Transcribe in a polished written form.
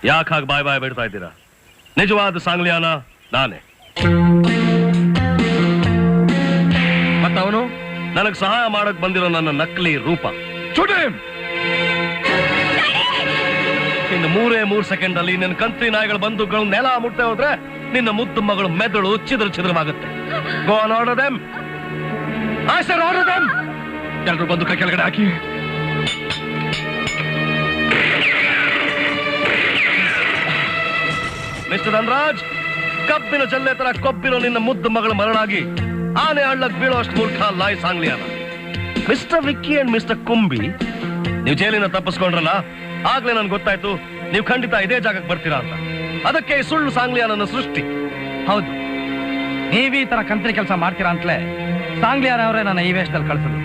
ಯಾಕೆ ಹಾಗೆ ಬಾಯ್ ಬಾಯ್ ಬಿಡ್ತಾ ಇದ್ದೀರಾ? ನಿಜವಾದ ಸಾಂಗ್ಲಿಯಾನ ನಾನೇ. ಮತ್ತವನು ನನಗೆ ಸಹಾಯ ಮಾಡಕ್ ಬಂದಿರೋ ನನ್ನ ನಕಲಿ ರೂಪ. ಇನ್ನು 3 ಸೆಕೆಂಡ್ ಅಲ್ಲಿ ನಿನ್ನ ಕಂತ್ರಿ ನಾಯಿಗಳು ಬಂದೂಕಗಳು ನೆಲ ಮುಟ್ಟೆ ಹೋದ್ರೆ ನಿನ್ನ ಮುದ್ದು ಮಗಳು ಮೆದುಳು ಚಿದ್ರವಾಗುತ್ತೆ. Go on order them. I said order them. ಎಲ್ಲರೂ ಬಂದೂಕ ಕೆಳಗಡೆ ಹಾಕಿ. ಮಿಸ್ಟರ್ ಧನರಾಜ್, ಕಬ್ಬಿನ ಜಲ್ಲೆ ತರ ಕೊಬ್ಬಿರೋ ನಿನ್ನ ಮುದ್ದು ಮಗಳು ಮರಳಾಗಿ ಆನೆ ಹಳ್ಳಕ್ ಬೀಳೋ ಅಷ್ಟು ಮೂರ್ಖ ಲಾಯ್ Sangliana. Mister Vicky and mister Kumbi, ನೀವು ಜೈಲಿನ ತಪ್ಪಿಸ್ಕೊಂಡ್ರಲ್ಲ, ಆಗ್ಲೇ ನನ್ಗೆ ಗೊತ್ತಾಯ್ತು ನೀವು ಖಂಡಿತ ಇದೇ ಜಾಗಕ್ಕೆ ಬರ್ತೀರಾ ಅಂತ. ಅದಕ್ಕೆ ಸುಳ್ಳು ಸಾಂಗ್ಲಿಯಾನ ಸೃಷ್ಟಿ. ಹೌದು, ನೀವೀ ತರ ಕಂತ್ರಿ ಕೆಲಸ ಮಾಡ್ತೀರಾ ಅಂತಲೇ ಸಾಂಗ್ಲಿಯಾನ ಅವರೇ ನನ್ನ ಈ ವೇಷದಲ್ಲಿ ಕಳಿಸೋದು.